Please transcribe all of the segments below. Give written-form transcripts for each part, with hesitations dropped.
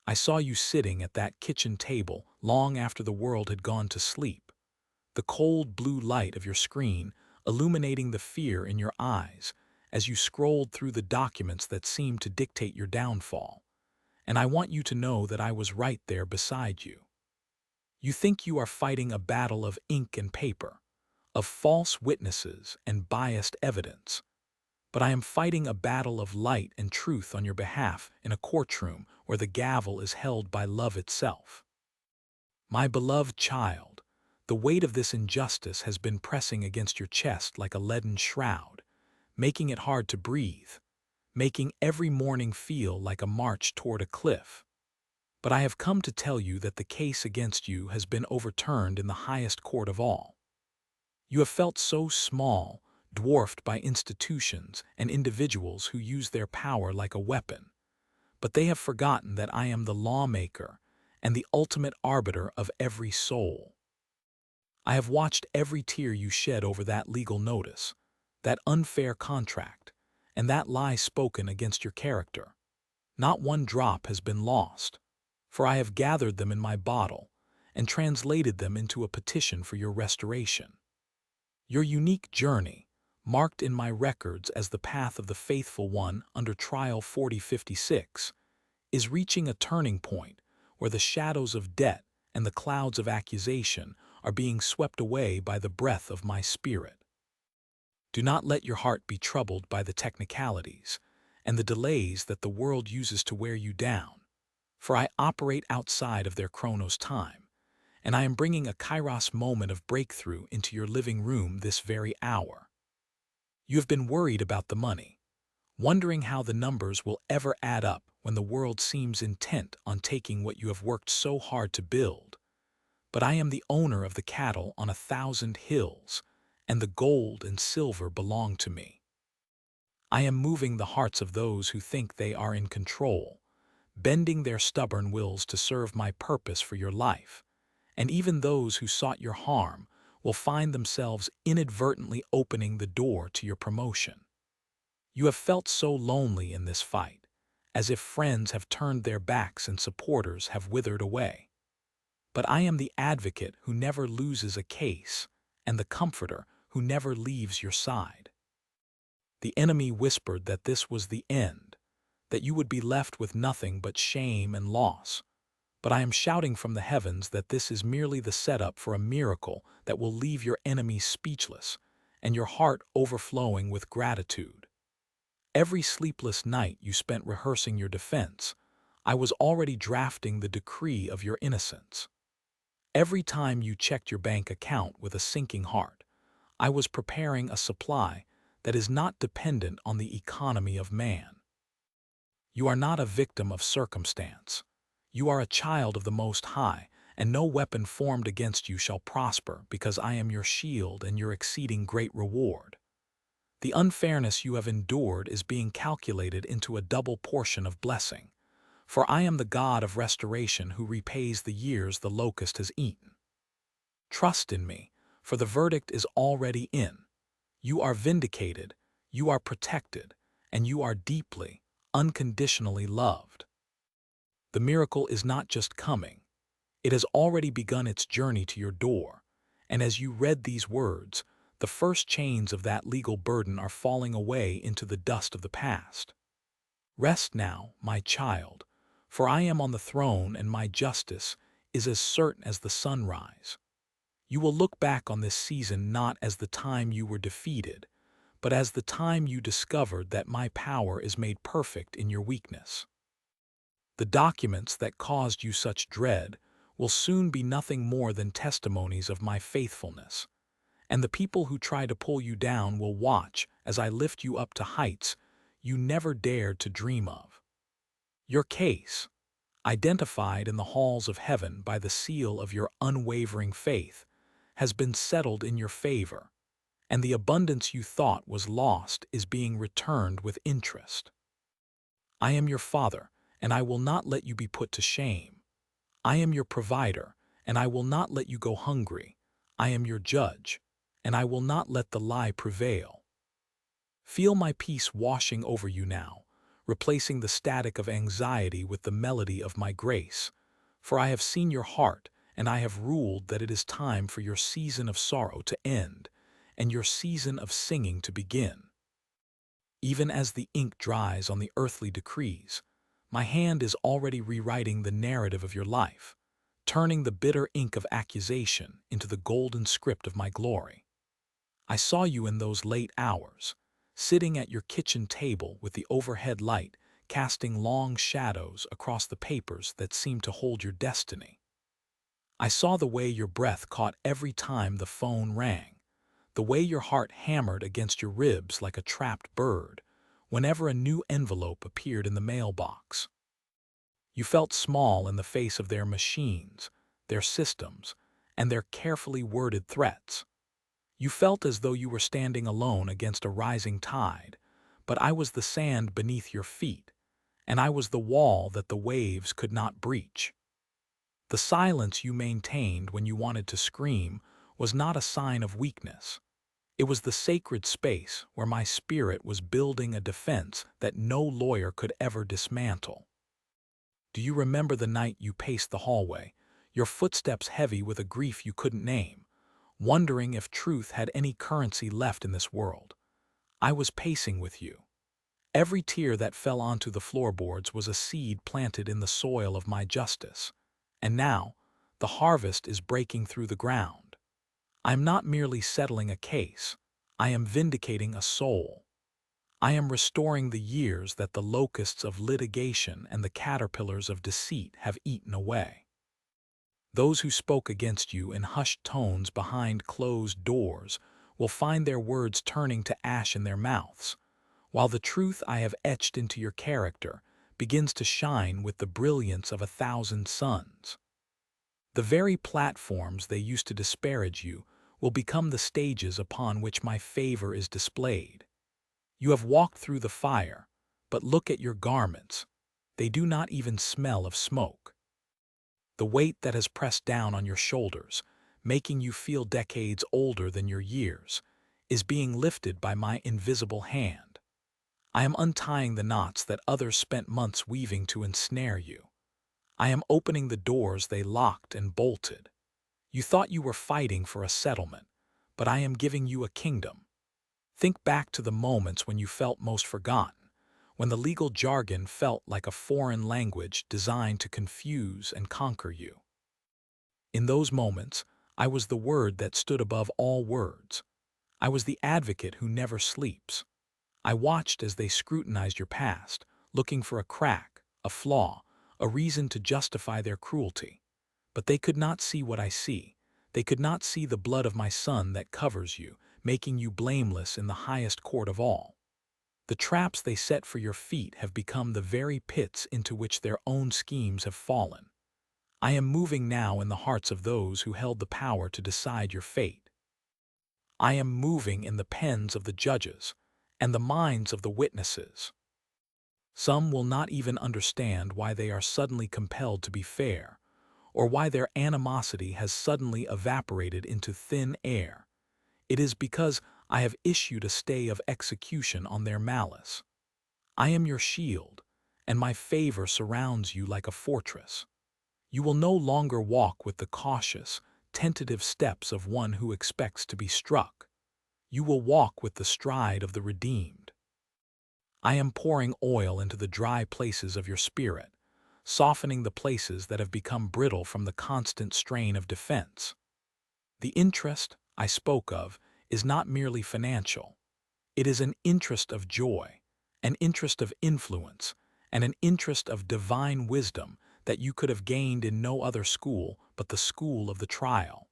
I saw you sitting at that kitchen table long after the world had gone to sleep, the cold blue light of your screen illuminating the fear in your eyes as you scrolled through the documents that seemed to dictate your downfall. And I want you to know that I was right there beside you. You think you are fighting a battle of ink and paper, of false witnesses and biased evidence, but I am fighting a battle of light and truth on your behalf in a courtroom where the gavel is held by love itself. My beloved child, the weight of this injustice has been pressing against your chest like a leaden shroud, making it hard to breathe, making every morning feel like a march toward a cliff. But I have come to tell you that the case against you has been overturned in the highest court of all. You have felt so small, dwarfed by institutions and individuals who use their power like a weapon, but they have forgotten that I am the lawmaker and the ultimate arbiter of every soul. I have watched every tear you shed over that legal notice, that unfair contract, and that lie spoken against your character. Not one drop has been lost, for I have gathered them in my bottle and translated them into a petition for your restoration. Your unique journey, marked in my records as the path of the faithful one under Trial 4056, is reaching a turning point where the shadows of debt and the clouds of accusation are being swept away by the breath of my spirit. Do not let your heart be troubled by the technicalities and the delays that the world uses to wear you down, for I operate outside of their chronos time, and I am bringing a kairos moment of breakthrough into your living room this very hour. You have been worried about the money, wondering how the numbers will ever add up when the world seems intent on taking what you have worked so hard to build. But I am the owner of the cattle on 1,000 hills, and the gold and silver belong to me. I am moving the hearts of those who think they are in control, bending their stubborn wills to serve my purpose for your life, and even those who sought your harm will find themselves inadvertently opening the door to your promotion. You have felt so lonely in this fight, as if friends have turned their backs and supporters have withered away. But I am the advocate who never loses a case, and the comforter who never leaves your side. The enemy whispered that this was the end, that you would be left with nothing but shame and loss. But I am shouting from the heavens that this is merely the setup for a miracle that will leave your enemies speechless and your heart overflowing with gratitude. Every sleepless night you spent rehearsing your defense, I was already drafting the decree of your innocence. Every time you checked your bank account with a sinking heart, I was preparing a supply that is not dependent on the economy of man. You are not a victim of circumstance. You are a child of the Most High, and no weapon formed against you shall prosper, because I am your shield and your exceeding great reward. The unfairness you have endured is being calculated into a double portion of blessing, for I am the God of restoration who repays the years the locust has eaten. Trust in me, for the verdict is already in. You are vindicated, you are protected, and you are deeply, unconditionally loved. The miracle is not just coming. It has already begun its journey to your door, and as you read these words, the first chains of that legal burden are falling away into the dust of the past. Rest now, my child, for I am on the throne and my justice is as certain as the sunrise. You will look back on this season not as the time you were defeated, but as the time you discovered that my power is made perfect in your weakness. The documents that caused you such dread will soon be nothing more than testimonies of my faithfulness, and the people who try to pull you down will watch as I lift you up to heights you never dared to dream of. Your case, identified in the halls of heaven by the seal of your unwavering faith, has been settled in your favor, and the abundance you thought was lost is being returned with interest. I am your Father, and I will not let you be put to shame. I am your provider, and I will not let you go hungry. I am your judge, and I will not let the lie prevail. Feel my peace washing over you now, replacing the static of anxiety with the melody of my grace. For I have seen your heart, and I have ruled that it is time for your season of sorrow to end, and your season of singing to begin. Even as the ink dries on the earthly decrees, my hand is already rewriting the narrative of your life, turning the bitter ink of accusation into the golden script of my glory. I saw you in those late hours, sitting at your kitchen table with the overhead light casting long shadows across the papers that seemed to hold your destiny. I saw the way your breath caught every time the phone rang, the way your heart hammered against your ribs like a trapped bird whenever a new envelope appeared in the mailbox. You felt small in the face of their machines, their systems, and their carefully worded threats. You felt as though you were standing alone against a rising tide, but I was the sand beneath your feet, and I was the wall that the waves could not breach. The silence you maintained when you wanted to scream was not a sign of weakness. It was the sacred space where my spirit was building a defense that no lawyer could ever dismantle. Do you remember the night you paced the hallway, your footsteps heavy with a grief you couldn't name, wondering if truth had any currency left in this world? I was pacing with you. Every tear that fell onto the floorboards was a seed planted in the soil of my justice. And now, the harvest is breaking through the ground. I am not merely settling a case. I am vindicating a soul. I am restoring the years that the locusts of litigation and the caterpillars of deceit have eaten away. Those who spoke against you in hushed tones behind closed doors will find their words turning to ash in their mouths, while the truth I have etched into your character begins to shine with the brilliance of 1,000 suns. The very platforms they used to disparage you will become the stages upon which my favor is displayed. You have walked through the fire, but look at your garments. They do not even smell of smoke. The weight that has pressed down on your shoulders, making you feel decades older than your years, is being lifted by my invisible hand. I am untying the knots that others spent months weaving to ensnare you. I am opening the doors they locked and bolted. You thought you were fighting for a settlement, but I am giving you a kingdom. Think back to the moments when you felt most forgotten, when the legal jargon felt like a foreign language designed to confuse and conquer you. In those moments, I was the word that stood above all words. I was the advocate who never sleeps. I watched as they scrutinized your past, looking for a crack, a flaw, a reason to justify their cruelty. But they could not see what I see. They could not see the blood of my son that covers you, making you blameless in the highest court of all. The traps they set for your feet have become the very pits into which their own schemes have fallen. I am moving now in the hearts of those who held the power to decide your fate. I am moving in the pens of the judges and the minds of the witnesses. Some will not even understand why they are suddenly compelled to be fair, or why their animosity has suddenly evaporated into thin air. It is because I have issued a stay of execution on their malice. I am your shield, and my favor surrounds you like a fortress. You will no longer walk with the cautious, tentative steps of one who expects to be struck. You will walk with the stride of the redeemed. I am pouring oil into the dry places of your spirit, softening the places that have become brittle from the constant strain of defense. The interest I spoke of is not merely financial. It is an interest of joy, an interest of influence, and an interest of divine wisdom that you could have gained in no other school but the school of the trial.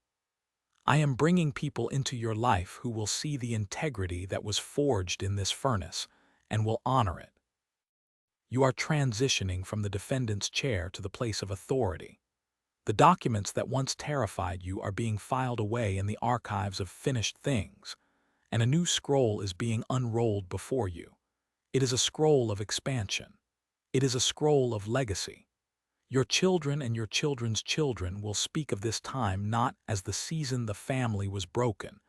I am bringing people into your life who will see the integrity that was forged in this furnace and will honor it. You are transitioning from the defendant's chair to the place of authority. The documents that once terrified you are being filed away in the archives of finished things, and a new scroll is being unrolled before you. It is a scroll of expansion. It is a scroll of legacy. Your children and your children's children will speak of this time not as the season the family was broken,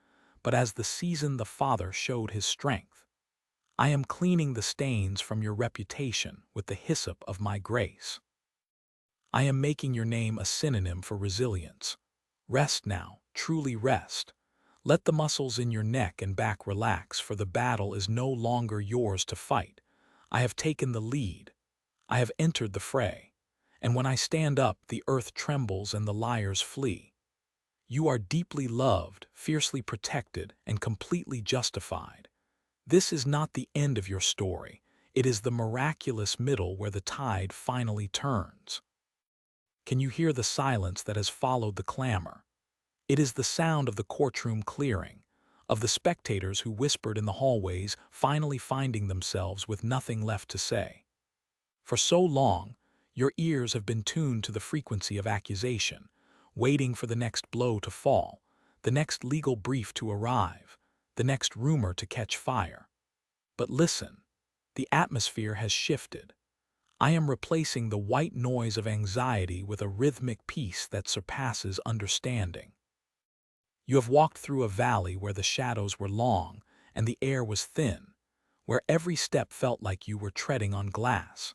but as the season the father showed his strength. I am cleaning the stains from your reputation with the hyssop of my grace. I am making your name a synonym for resilience. Rest now, truly rest. Let the muscles in your neck and back relax, for the battle is no longer yours to fight. I have taken the lead. I have entered the fray. And when I stand up, the earth trembles and the liars flee. You are deeply loved, fiercely protected, and completely justified. This is not the end of your story. It is the miraculous middle where the tide finally turns. Can you hear the silence that has followed the clamor? It is the sound of the courtroom clearing, of the spectators who whispered in the hallways, finally finding themselves with nothing left to say. For so long, your ears have been tuned to the frequency of accusation, waiting for the next blow to fall, the next legal brief to arrive, the next rumor to catch fire. But listen, the atmosphere has shifted. I am replacing the white noise of anxiety with a rhythmic peace that surpasses understanding. You have walked through a valley where the shadows were long and the air was thin, where every step felt like you were treading on glass.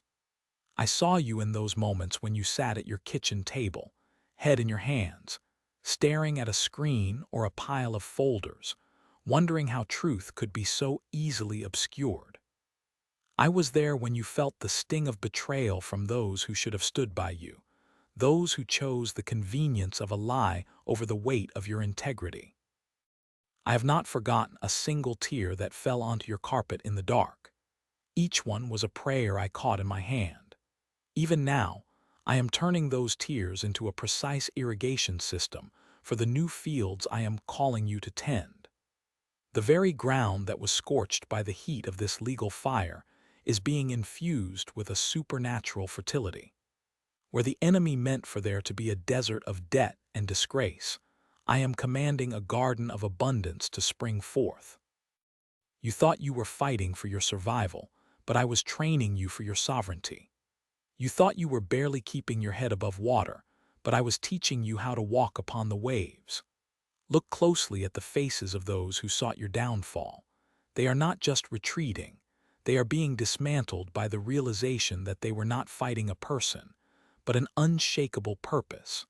I saw you in those moments when you sat at your kitchen table, head in your hands, staring at a screen or a pile of folders, wondering how truth could be so easily obscured. I was there when you felt the sting of betrayal from those who should have stood by you, those who chose the convenience of a lie over the weight of your integrity. I have not forgotten a single tear that fell onto your carpet in the dark. Each one was a prayer I caught in my hand. Even now, I am turning those tears into a precise irrigation system for the new fields I am calling you to tend. The very ground that was scorched by the heat of this legal fire is being infused with a supernatural fertility. Where the enemy meant for there to be a desert of debt and disgrace, I am commanding a garden of abundance to spring forth. You thought you were fighting for your survival, but I was training you for your sovereignty. You thought you were barely keeping your head above water, but I was teaching you how to walk upon the waves. Look closely at the faces of those who sought your downfall. They are not just retreating, they are being dismantled by the realization that they were not fighting a person, but an unshakable purpose.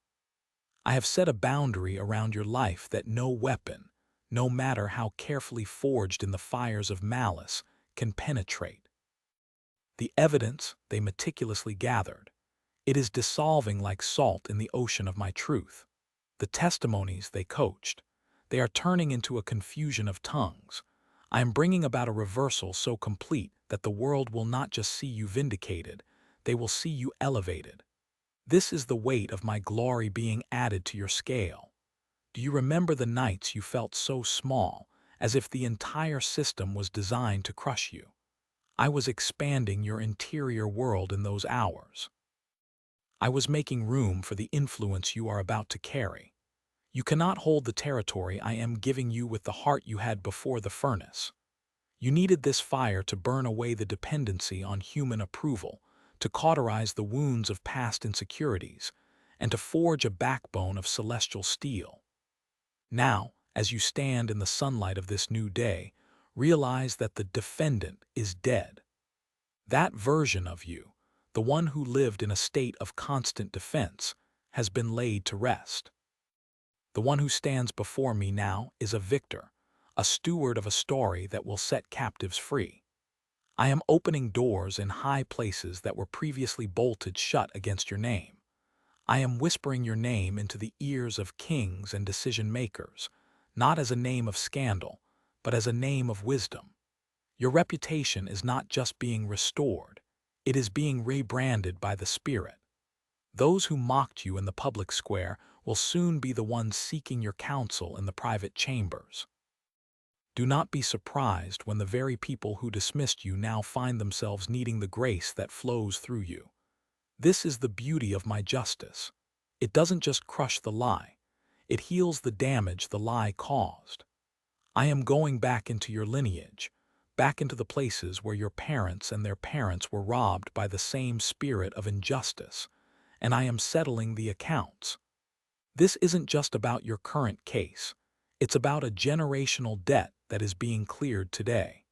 I have set a boundary around your life that no weapon, no matter how carefully forged in the fires of malice, can penetrate. The evidence they meticulously gathered, it is dissolving like salt in the ocean of my truth. The testimonies they coached, they are turning into a confusion of tongues. I am bringing about a reversal so complete that the world will not just see you vindicated, they will see you elevated. This is the weight of my glory being added to your scale. Do you remember the nights you felt so small, as if the entire system was designed to crush you? I was expanding your interior world in those hours. I was making room for the influence you are about to carry. You cannot hold the territory I am giving you with the heart you had before the furnace. You needed this fire to burn away the dependency on human approval, to cauterize the wounds of past insecurities, and to forge a backbone of celestial steel. Now, as you stand in the sunlight of this new day, realize that the defendant is dead. That version of you, the one who lived in a state of constant defense, has been laid to rest. The one who stands before me now is a victor, a steward of a story that will set captives free. I am opening doors in high places that were previously bolted shut against your name. I am whispering your name into the ears of kings and decision-makers, not as a name of scandal, but as a name of wisdom. Your reputation is not just being restored, it is being rebranded by the Spirit. Those who mocked you in the public square will soon be the ones seeking your counsel in the private chambers. Do not be surprised when the very people who dismissed you now find themselves needing the grace that flows through you. This is the beauty of my justice. It doesn't just crush the lie, it heals the damage the lie caused. I am going back into your lineage, back into the places where your parents and their parents were robbed by the same spirit of injustice, and I am settling the accounts. This isn't just about your current case, it's about a generational debt that is being cleared today.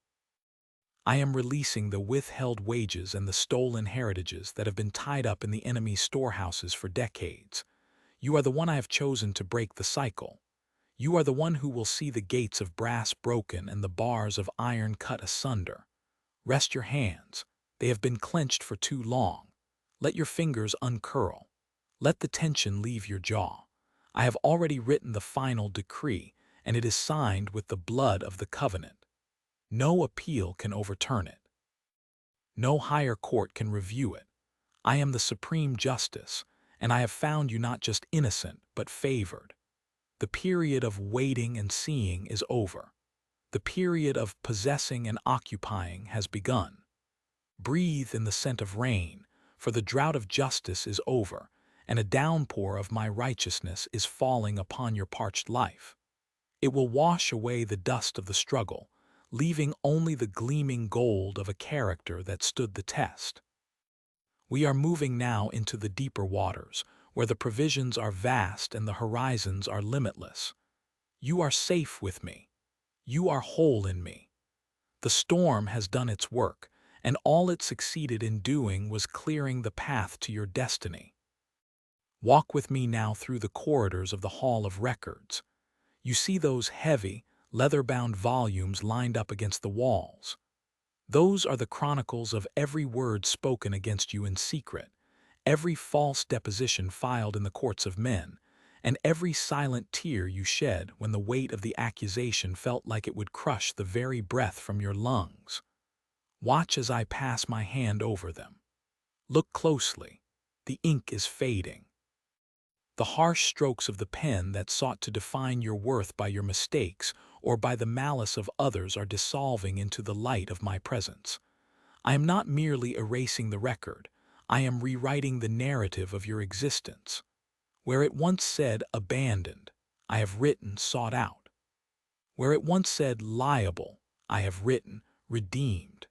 I am releasing the withheld wages and the stolen heritages that have been tied up in the enemy's storehouses for decades. You are the one I have chosen to break the cycle. You are the one who will see the gates of brass broken and the bars of iron cut asunder. Rest your hands. They have been clenched for too long. Let your fingers uncurl. Let the tension leave your jaw. I have already written the final decree, and it is signed with the blood of the covenant. No appeal can overturn it. No higher court can review it. I am the supreme justice, and I have found you not just innocent, but favored. The period of waiting and seeing is over. The period of possessing and occupying has begun. Breathe in the scent of rain, for the drought of justice is over, and a downpour of my righteousness is falling upon your parched life. It will wash away the dust of the struggle, leaving only the gleaming gold of a character that stood the test. We are moving now into the deeper waters, where the provisions are vast and the horizons are limitless. You are safe with me. You are whole in me. The storm has done its work, and all it succeeded in doing was clearing the path to your destiny. Walk with me now through the corridors of the Hall of Records. You see those heavy, leather-bound volumes lined up against the walls. Those are the chronicles of every word spoken against you in secret, every false deposition filed in the courts of men, and every silent tear you shed when the weight of the accusation felt like it would crush the very breath from your lungs. Watch as I pass my hand over them. Look closely. The ink is fading. The harsh strokes of the pen that sought to define your worth by your mistakes or by the malice of others are dissolving into the light of my presence. I am not merely erasing the record. I am rewriting the narrative of your existence. Where it once said abandoned, I have written sought out. Where it once said liable, I have written redeemed.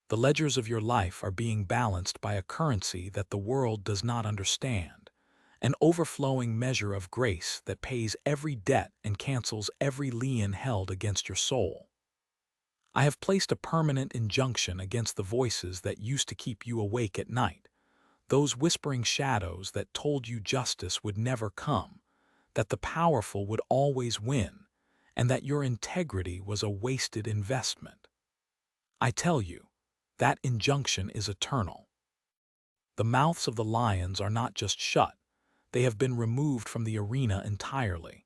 The ledgers of your life are being balanced by a currency that the world does not understand, an overflowing measure of grace that pays every debt and cancels every lien held against your soul. I have placed a permanent injunction against the voices that used to keep you awake at night, those whispering shadows that told you justice would never come, that the powerful would always win, and that your integrity was a wasted investment. I tell you, that injunction is eternal. The mouths of the lions are not just shut, they have been removed from the arena entirely.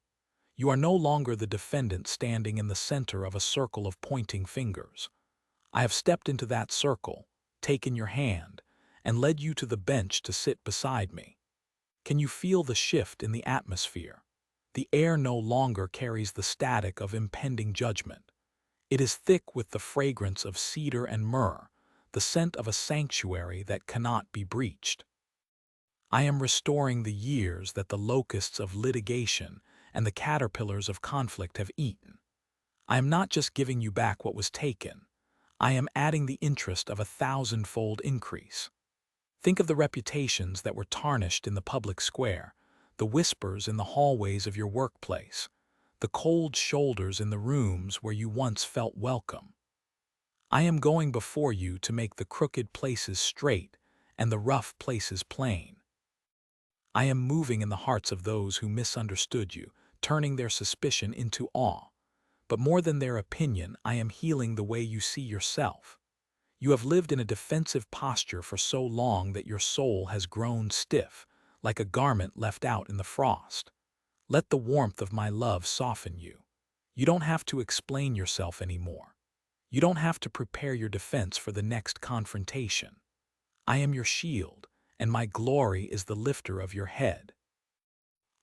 You are no longer the defendant standing in the center of a circle of pointing fingers. I have stepped into that circle, taken your hand, and led you to the bench to sit beside me. Can you feel the shift in the atmosphere? The air no longer carries the static of impending judgment. It is thick with the fragrance of cedar and myrrh, the scent of a sanctuary that cannot be breached. I am restoring the years that the locusts of litigation and the caterpillars of conflict have eaten. I am not just giving you back what was taken. I am adding the interest of a thousand-fold increase. Think of the reputations that were tarnished in the public square, the whispers in the hallways of your workplace, the cold shoulders in the rooms where you once felt welcome. I am going before you to make the crooked places straight and the rough places plain. I am moving in the hearts of those who misunderstood you, turning their suspicion into awe. But more than their opinion, I am healing the way you see yourself. You have lived in a defensive posture for so long that your soul has grown stiff, like a garment left out in the frost. Let the warmth of my love soften you. You don't have to explain yourself anymore. You don't have to prepare your defense for the next confrontation. I am your shield, and my glory is the lifter of your head.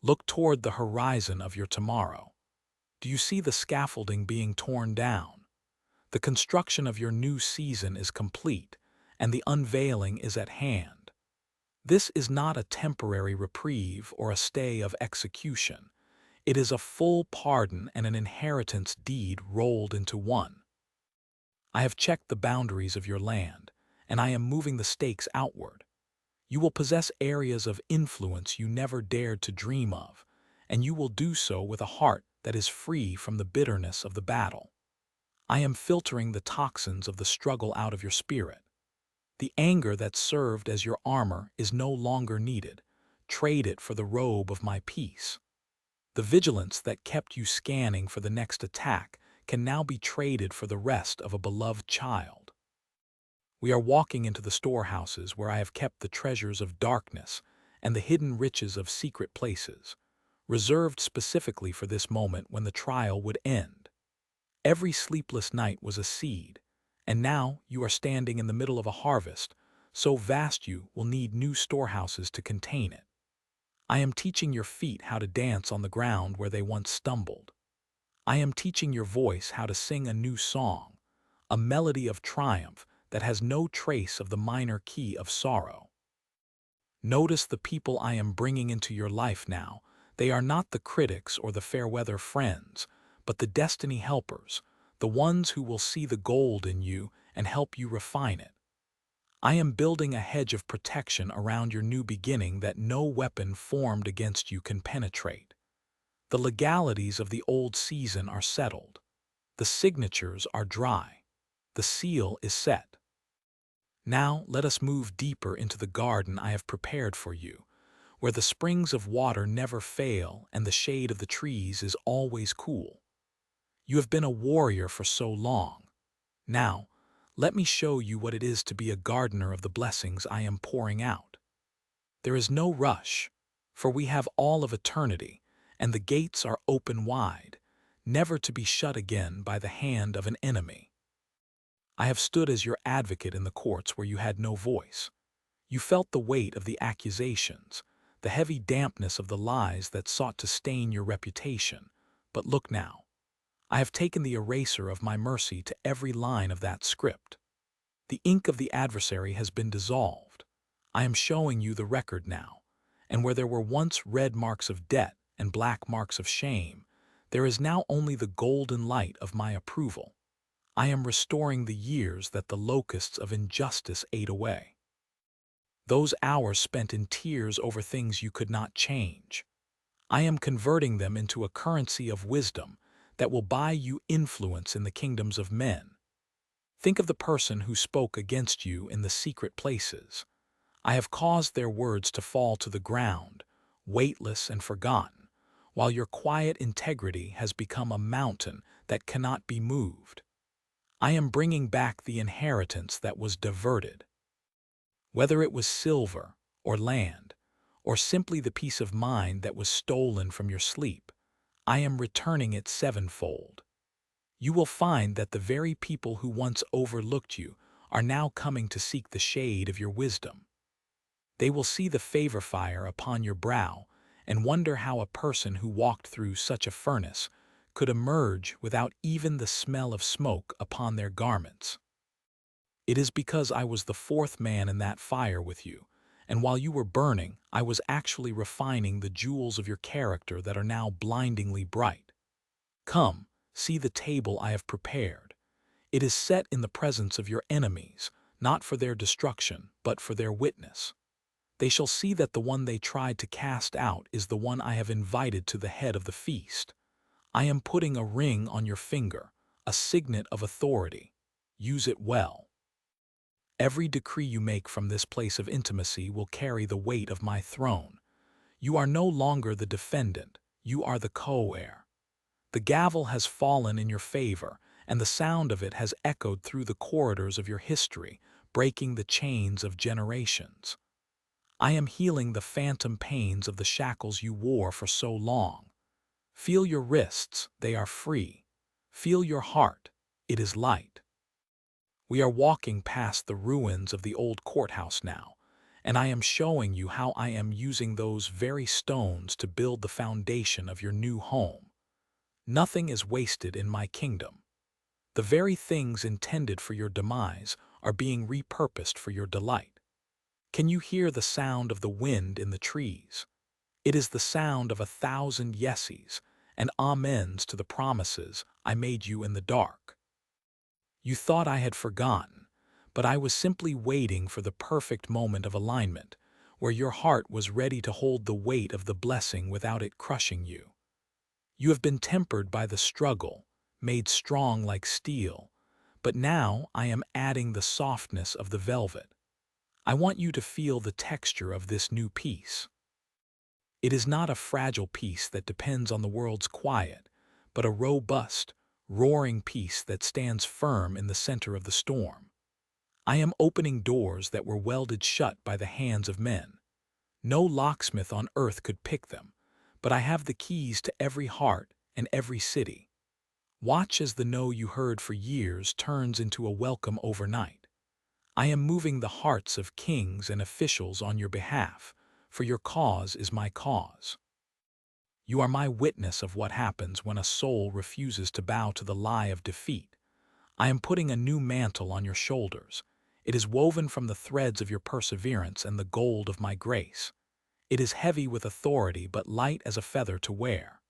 Look toward the horizon of your tomorrow. Do you see the scaffolding being torn down? The construction of your new season is complete, and the unveiling is at hand. This is not a temporary reprieve or a stay of execution. It is a full pardon and an inheritance deed rolled into one. I have checked the boundaries of your land, and I am moving the stakes outward. You will possess areas of influence you never dared to dream of, and you will do so with a heart that is free from the bitterness of the battle. I am filtering the toxins of the struggle out of your spirit. The anger that served as your armor is no longer needed. Trade it for the robe of my peace. The vigilance that kept you scanning for the next attack can now be traded for the rest of a beloved child. We are walking into the storehouses where I have kept the treasures of darkness and the hidden riches of secret places, reserved specifically for this moment when the trial would end. Every sleepless night was a seed, and now you are standing in the middle of a harvest, so vast you will need new storehouses to contain it. I am teaching your feet how to dance on the ground where they once stumbled. I am teaching your voice how to sing a new song, a melody of triumph that has no trace of the minor key of sorrow. Notice the people I am bringing into your life now. They are not the critics or the fair-weather friends, but the destiny helpers, the ones who will see the gold in you and help you refine it. I am building a hedge of protection around your new beginning that no weapon formed against you can penetrate. The legalities of the old season are settled. The signatures are dry. The seal is set. Now let us move deeper into the garden I have prepared for you, where the springs of water never fail and the shade of the trees is always cool. You have been a warrior for so long. Now, let me show you what it is to be a gardener of the blessings I am pouring out. There is no rush, for we have all of eternity, and the gates are open wide, never to be shut again by the hand of an enemy. I have stood as your advocate in the courts where you had no voice. You felt the weight of the accusations, the heavy dampness of the lies that sought to stain your reputation. But look now. I have taken the eraser of my mercy to every line of that script. The ink of the adversary has been dissolved. I am showing you the record now, and where there were once red marks of debt and black marks of shame, there is now only the golden light of my approval. I am restoring the years that the locusts of injustice ate away. Those hours spent in tears over things you could not change. I am converting them into a currency of wisdom that will buy you influence in the kingdoms of men. Think of the person who spoke against you in the secret places. I have caused their words to fall to the ground, weightless and forgotten, while your quiet integrity has become a mountain that cannot be moved. I am bringing back the inheritance that was diverted. Whether it was silver or land, or simply the peace of mind that was stolen from your sleep, I am returning it sevenfold. You will find that the very people who once overlooked you are now coming to seek the shade of your wisdom. They will see the favor fire upon your brow and wonder how a person who walked through such a furnace could emerge without even the smell of smoke upon their garments. It is because I was the fourth man in that fire with you, and while you were burning, I was actually refining the jewels of your character that are now blindingly bright. Come, see the table I have prepared. It is set in the presence of your enemies, not for their destruction, but for their witness. They shall see that the one they tried to cast out is the one I have invited to the head of the feast. I am putting a ring on your finger, a signet of authority. Use it well. Every decree you make from this place of intimacy will carry the weight of my throne. You are no longer the defendant, you are the co-heir. The gavel has fallen in your favor, and the sound of it has echoed through the corridors of your history, breaking the chains of generations. I am healing the phantom pains of the shackles you wore for so long. Feel your wrists, they are free. Feel your heart, it is light. We are walking past the ruins of the old courthouse now, and I am showing you how I am using those very stones to build the foundation of your new home. Nothing is wasted in my kingdom. The very things intended for your demise are being repurposed for your delight. Can you hear the sound of the wind in the trees? It is the sound of 1,000 yeses and amens to the promises I made you in the dark. You thought I had forgotten, but I was simply waiting for the perfect moment of alignment, where your heart was ready to hold the weight of the blessing without it crushing you. You have been tempered by the struggle, made strong like steel, but now I am adding the softness of the velvet. I want you to feel the texture of this new piece. It is not a fragile piece that depends on the world's quiet, but a robust, roaring piece that stands firm in the center of the storm. I am opening doors that were welded shut by the hands of men. No locksmith on earth could pick them, but I have the keys to every heart and every city. Watch as the no you heard for years turns into a welcome overnight. I am moving the hearts of kings and officials on your behalf, for your cause is my cause. You are my witness of what happens when a soul refuses to bow to the lie of defeat. I am putting a new mantle on your shoulders. It is woven from the threads of your perseverance and the gold of my grace. It is heavy with authority but light as a feather to wear.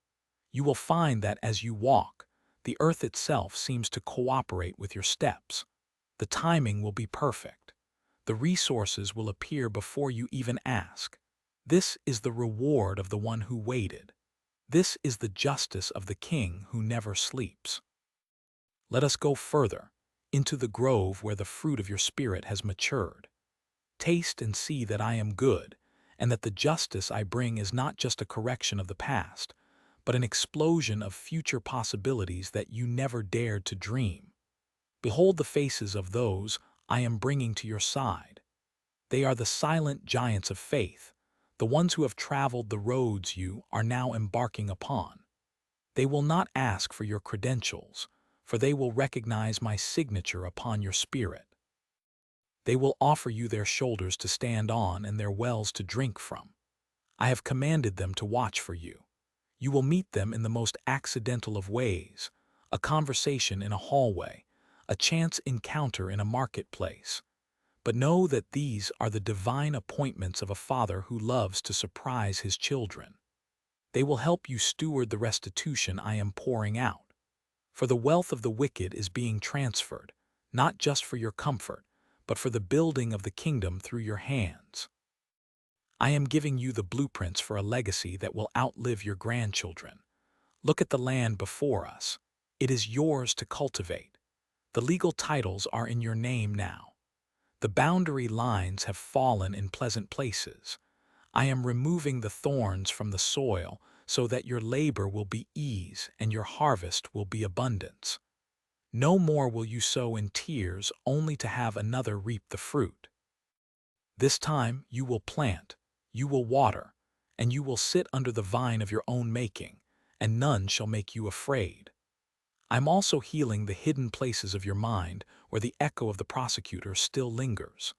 You will find that as you walk, the earth itself seems to cooperate with your steps. The timing will be perfect. The resources will appear before you even ask. This is the reward of the one who waited. This is the justice of the king who never sleeps. Let us go further, into the grove where the fruit of your spirit has matured. Taste and see that I am good, and that the justice I bring is not just a correction of the past, but an explosion of future possibilities that you never dared to dream. Behold the faces of those I am bringing to your side. They are the silent giants of faith, the ones who have traveled the roads you are now embarking upon. They will not ask for your credentials, for they will recognize my signature upon your spirit. They will offer you their shoulders to stand on and their wells to drink from. I have commanded them to watch for you. You will meet them in the most accidental of ways, a conversation in a hallway, a chance encounter in a marketplace. But know that these are the divine appointments of a father who loves to surprise his children. They will help you steward the restitution I am pouring out. For the wealth of the wicked is being transferred, not just for your comfort, but for the building of the kingdom through your hands. I am giving you the blueprints for a legacy that will outlive your grandchildren. Look at the land before us. It is yours to cultivate. The legal titles are in your name now. The boundary lines have fallen in pleasant places. I am removing the thorns from the soil so that your labor will be ease and your harvest will be abundance. No more will you sow in tears only to have another reap the fruit. This time you will plant, you will water, and you will sit under the vine of your own making, and none shall make you afraid. I'm also healing the hidden places of your mind where the echo of the prosecutor still lingers.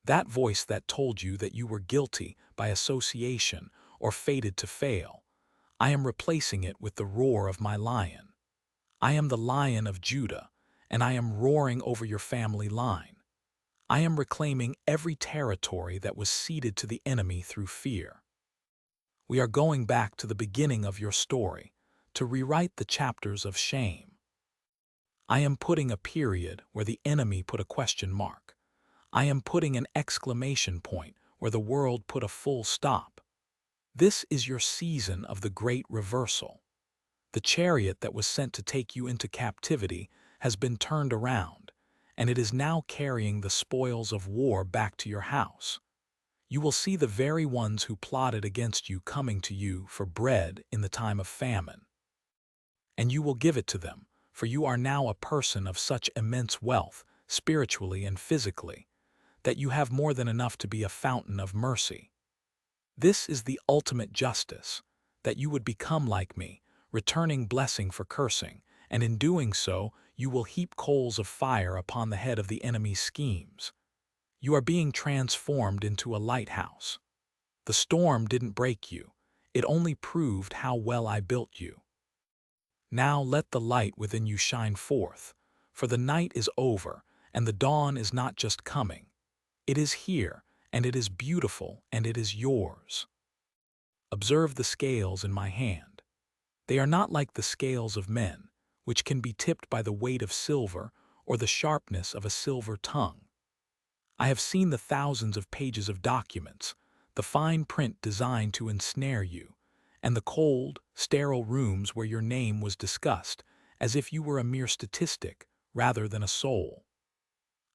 That voice that told you that you were guilty by association or fated to fail. I am replacing it with the roar of my lion. I am the Lion of Judah, and I am roaring over your family line. I am reclaiming every territory that was ceded to the enemy through fear. We are going back to the beginning of your story, to rewrite the chapters of shame. I am putting a period where the enemy put a question mark. I am putting an exclamation point where the world put a full stop. This is your season of the great reversal. The chariot that was sent to take you into captivity has been turned around, and it is now carrying the spoils of war back to your house. You will see the very ones who plotted against you coming to you for bread in the time of famine. And you will give it to them, for you are now a person of such immense wealth, spiritually and physically, that you have more than enough to be a fountain of mercy. This is the ultimate justice, that you would become like me, returning blessing for cursing, and in doing so, you will heap coals of fire upon the head of the enemy's schemes. You are being transformed into a lighthouse. The storm didn't break you. It only proved how well I built you. Now let the light within you shine forth, for the night is over, and the dawn is not just coming. It is here, and it is beautiful, and it is yours. Observe the scales in my hand. They are not like the scales of men, which can be tipped by the weight of silver or the sharpness of a silver tongue. I have seen the thousands of pages of documents, the fine print designed to ensnare you, and the cold, sterile rooms where your name was discussed, as if you were a mere statistic rather than a soul.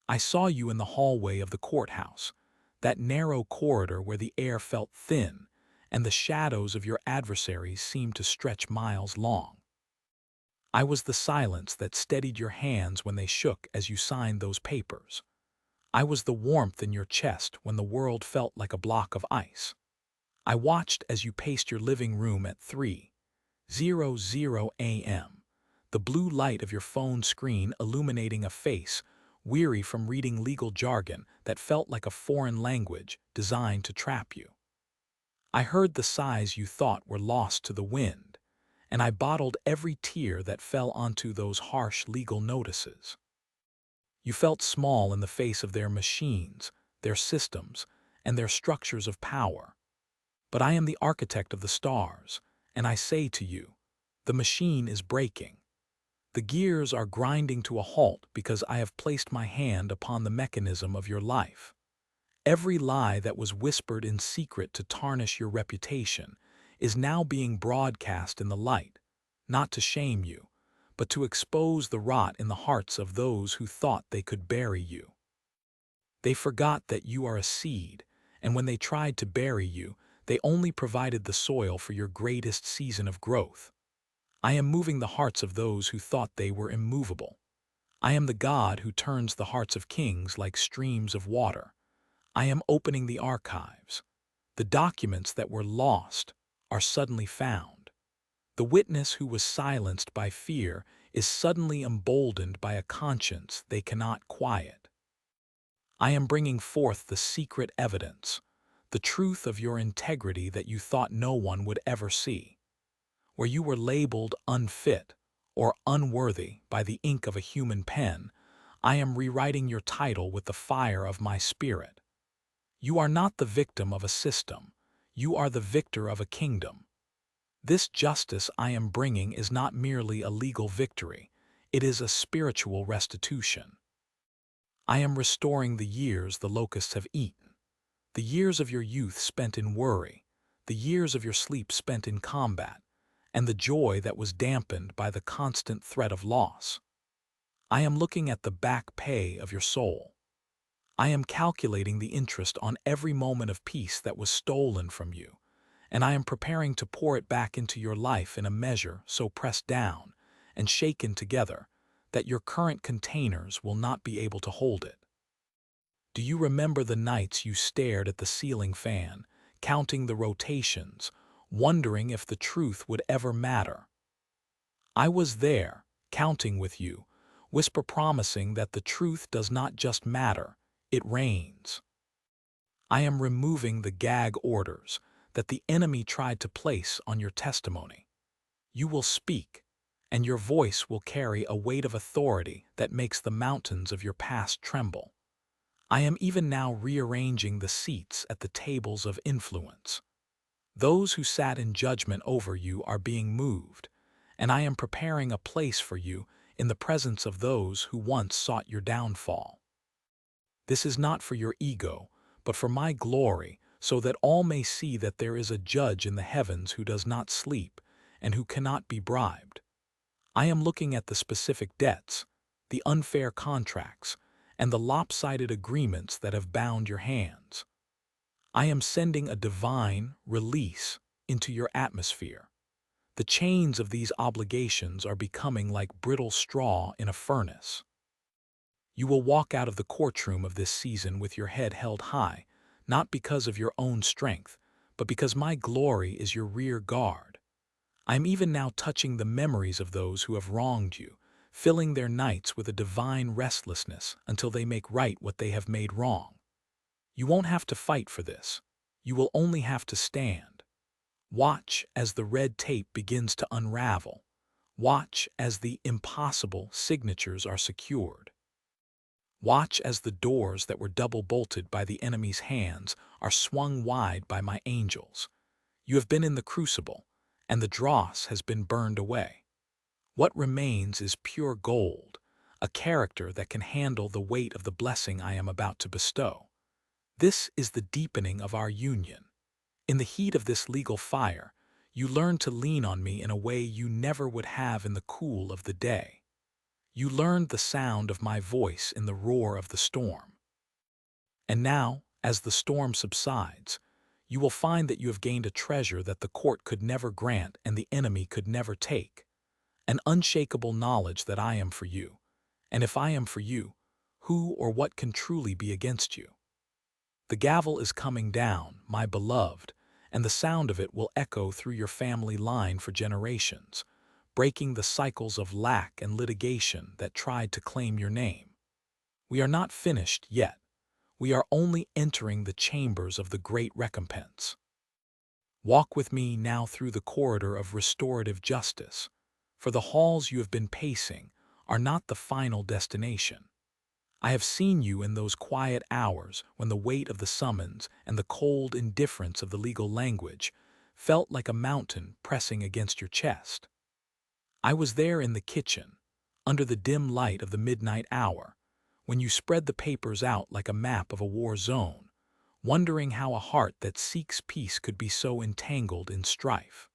I saw you in the hallway of the courthouse, that narrow corridor where the air felt thin and the shadows of your adversaries seemed to stretch miles long. I was the silence that steadied your hands when they shook as you signed those papers. I was the warmth in your chest when the world felt like a block of ice. I watched as you paced your living room at 3:00 a.m., the blue light of your phone screen illuminating a face weary from reading legal jargon that felt like a foreign language designed to trap you. I heard the sighs you thought were lost to the wind, and I bottled every tear that fell onto those harsh legal notices. You felt small in the face of their machines, their systems, and their structures of power. But I am the architect of the stars, and I say to you, the machine is breaking. The gears are grinding to a halt because I have placed my hand upon the mechanism of your life. Every lie that was whispered in secret to tarnish your reputation is now being broadcast in the light, not to shame you, but to expose the rot in the hearts of those who thought they could bury you. They forgot that you are a seed, and when they tried to bury you, they only provided the soil for your greatest season of growth. I am moving the hearts of those who thought they were immovable. I am the God who turns the hearts of kings like streams of water. I am opening the archives. The documents that were lost are suddenly found. The witness who was silenced by fear is suddenly emboldened by a conscience they cannot quiet. I am bringing forth the secret evidence, the truth of your integrity that you thought no one would ever see. Where you were labeled unfit or unworthy by the ink of a human pen, I am rewriting your title with the fire of my spirit. You are not the victim of a system. You are the victor of a kingdom. This justice I am bringing is not merely a legal victory. It is a spiritual restitution. I am restoring the years the locusts have eaten, the years of your youth spent in worry, the years of your sleep spent in combat, and the joy that was dampened by the constant threat of loss. I am looking at the back pay of your soul. I am calculating the interest on every moment of peace that was stolen from you, and I am preparing to pour it back into your life in a measure so pressed down and shaken together that your current containers will not be able to hold it. Do you remember the nights you stared at the ceiling fan, counting the rotations, wondering if the truth would ever matter? I was there, counting with you, whisper promising that the truth does not just matter, it reigns. I am removing the gag orders that the enemy tried to place on your testimony. You will speak, and your voice will carry a weight of authority that makes the mountains of your past tremble. I am even now rearranging the seats at the tables of influence. Those who sat in judgment over you are being moved, and I am preparing a place for you in the presence of those who once sought your downfall. This is not for your ego, but for my glory, so that all may see that there is a judge in the heavens who does not sleep and who cannot be bribed. I am looking at the specific debts, the unfair contracts, and the lopsided agreements that have bound your hands. I am sending a divine release into your atmosphere. The chains of these obligations are becoming like brittle straw in a furnace. You will walk out of the courtroom of this season with your head held high, not because of your own strength, but because my glory is your rear guard. I am even now touching the memories of those who have wronged you, filling their nights with a divine restlessness until they make right what they have made wrong. You won't have to fight for this. You will only have to stand. Watch as the red tape begins to unravel. Watch as the impossible signatures are secured. Watch as the doors that were double-bolted by the enemy's hands are swung wide by my angels. You have been in the crucible, and the dross has been burned away. What remains is pure gold, a character that can handle the weight of the blessing I am about to bestow. This is the deepening of our union. In the heat of this legal fire, You learned to lean on me in a way you never would have in the cool of the day. You learned the sound of my voice in the roar of the storm. And now, as the storm subsides, you will find that you have gained a treasure that the court could never grant and the enemy could never take, an unshakable knowledge that I am for you. And if I am for you, who or what can truly be against you? The gavel is coming down, my beloved, and the sound of it will echo through your family line for generations, breaking the cycles of lack and litigation that tried to claim your name. We are not finished yet. We are only entering the chambers of the great recompense. Walk with me now through the corridor of restorative justice, for the halls you have been pacing are not the final destination. I have seen you in those quiet hours when the weight of the summons and the cold indifference of the legal language felt like a mountain pressing against your chest. I was there in the kitchen, under the dim light of the midnight hour, when you spread the papers out like a map of a war zone, wondering how a heart that seeks peace could be so entangled in strife.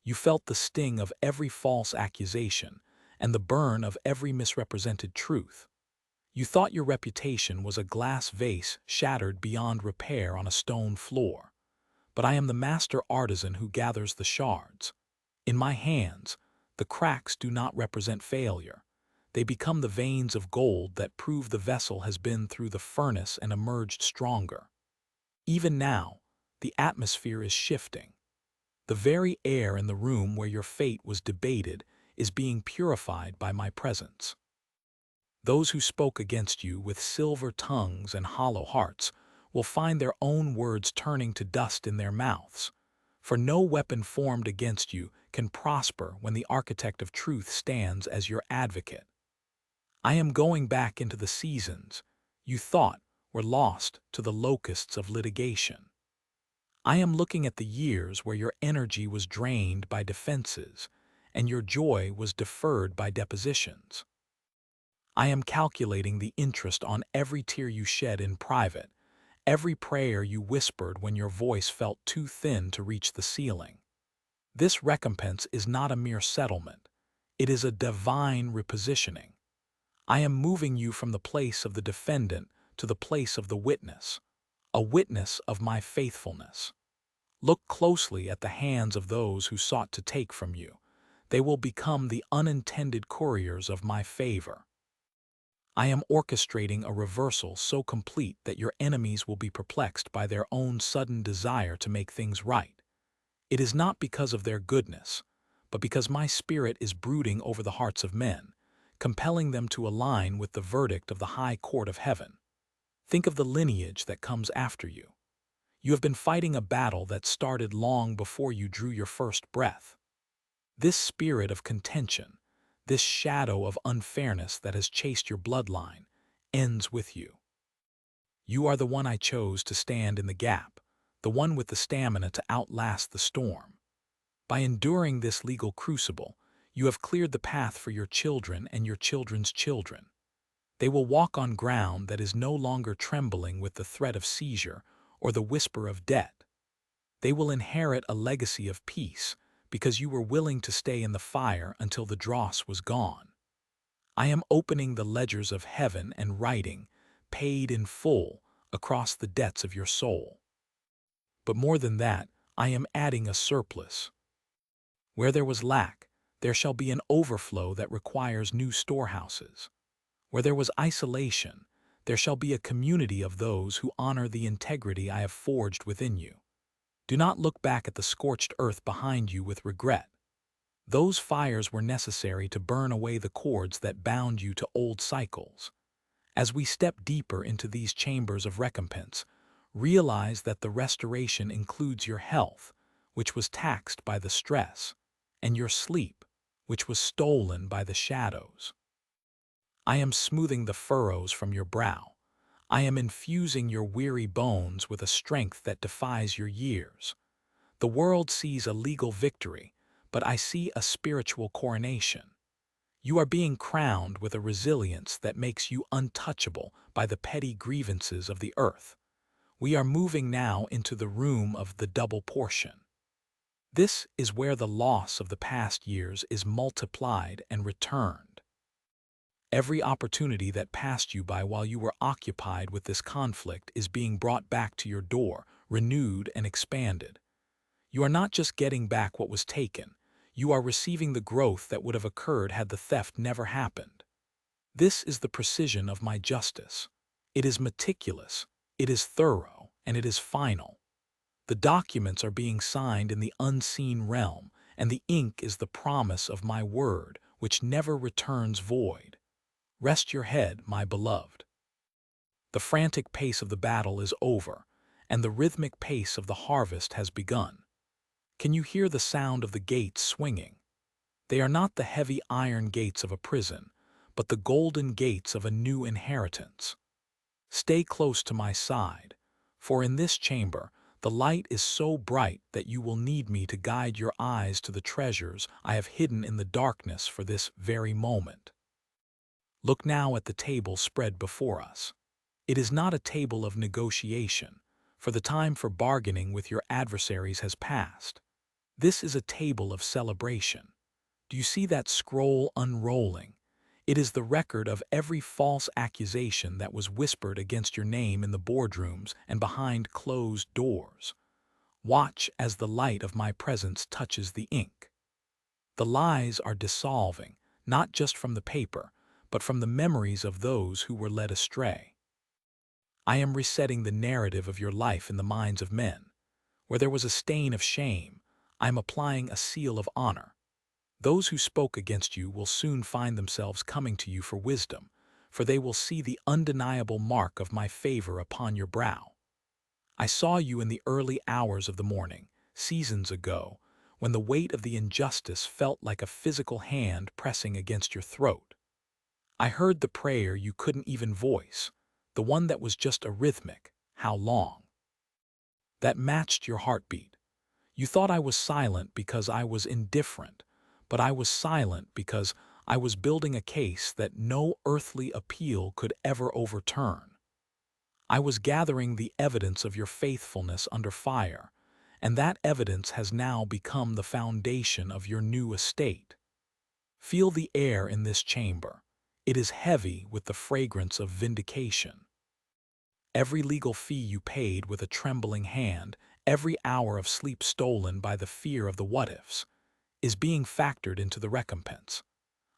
You felt the sting of every false accusation and the burn of every misrepresented truth. You thought your reputation was a glass vase shattered beyond repair on a stone floor. But I am the master artisan who gathers the shards. In my hands, the cracks do not represent failure. They become the veins of gold that prove the vessel has been through the furnace and emerged stronger. Even now, the atmosphere is shifting. The very air in the room where your fate was debated is being purified by my presence. Those who spoke against you with silver tongues and hollow hearts will find their own words turning to dust in their mouths. For no weapon formed against you can prosper when the architect of truth stands as your advocate. I am going back into the seasons you thought were lost to the locusts of litigation. I am looking at the years where your energy was drained by defenses and your joy was deferred by depositions. I am calculating the interest on every tear you shed in private, every prayer you whispered when your voice felt too thin to reach the ceiling. This recompense is not a mere settlement. It is a divine repositioning. I am moving you from the place of the defendant to the place of the witness, a witness of my faithfulness. Look closely at the hands of those who sought to take from you. They will become the unintended couriers of my favor. I am orchestrating a reversal so complete that your enemies will be perplexed by their own sudden desire to make things right. It is not because of their goodness, but because my spirit is brooding over the hearts of men, compelling them to align with the verdict of the high court of heaven. Think of the lineage that comes after you. You have been fighting a battle that started long before you drew your first breath. This spirit of contention, this shadow of unfairness that has chased your bloodline, ends with you. You are the one I chose to stand in the gap, the one with the stamina to outlast the storm. By enduring this legal crucible, you have cleared the path for your children and your children's children. They will walk on ground that is no longer trembling with the threat of seizure or the whisper of debt. They will inherit a legacy of peace because you were willing to stay in the fire until the dross was gone. I am opening the ledgers of heaven and writing, paid in full, across the debts of your soul. But more than that, I am adding a surplus. Where there was lack, there shall be an overflow that requires new storehouses. Where there was isolation, there shall be a community of those who honor the integrity I have forged within you. Do not look back at the scorched earth behind you with regret. Those fires were necessary to burn away the cords that bound you to old cycles. As we step deeper into these chambers of recompense, realize that the restoration includes your health, which was taxed by the stress, and your sleep, which was stolen by the shadows. I am smoothing the furrows from your brow. I am infusing your weary bones with a strength that defies your years. The world sees a legal victory, but I see a spiritual coronation. You are being crowned with a resilience that makes you untouchable by the petty grievances of the earth. We are moving now into the room of the double portion. This is where the loss of the past years is multiplied and returned. Every opportunity that passed you by while you were occupied with this conflict is being brought back to your door, renewed and expanded. You are not just getting back what was taken, you are receiving the growth that would have occurred had the theft never happened. This is the precision of my justice. It is meticulous, it is thorough, and it is final. The documents are being signed in the unseen realm, and the ink is the promise of my word, which never returns void. Rest your head, my beloved. The frantic pace of the battle is over, and the rhythmic pace of the harvest has begun. Can you hear the sound of the gates swinging? They are not the heavy iron gates of a prison, but the golden gates of a new inheritance. Stay close to my side, for in this chamber the light is so bright that you will need me to guide your eyes to the treasures I have hidden in the darkness for this very moment. Look now at the table spread before us. It is not a table of negotiation, for the time for bargaining with your adversaries has passed. This is a table of celebration. Do you see that scroll unrolling? It is the record of every false accusation that was whispered against your name in the boardrooms and behind closed doors. Watch as the light of my presence touches the ink. The lies are dissolving, not just from the paper, but from the memories of those who were led astray. I am resetting the narrative of your life in the minds of men. Where there was a stain of shame, I am applying a seal of honor. Those who spoke against you will soon find themselves coming to you for wisdom, for they will see the undeniable mark of my favor upon your brow. I saw you in the early hours of the morning, seasons ago, when the weight of the injustice felt like a physical hand pressing against your throat. I heard the prayer you couldn't even voice, the one that was just a rhythmic, "How long?" that matched your heartbeat. You thought I was silent because I was indifferent, but I was silent because I was building a case that no earthly appeal could ever overturn. I was gathering the evidence of your faithfulness under fire, and that evidence has now become the foundation of your new estate. Feel the air in this chamber. It is heavy with the fragrance of vindication. Every legal fee you paid with a trembling hand, every hour of sleep stolen by the fear of the what-ifs, is being factored into the recompense.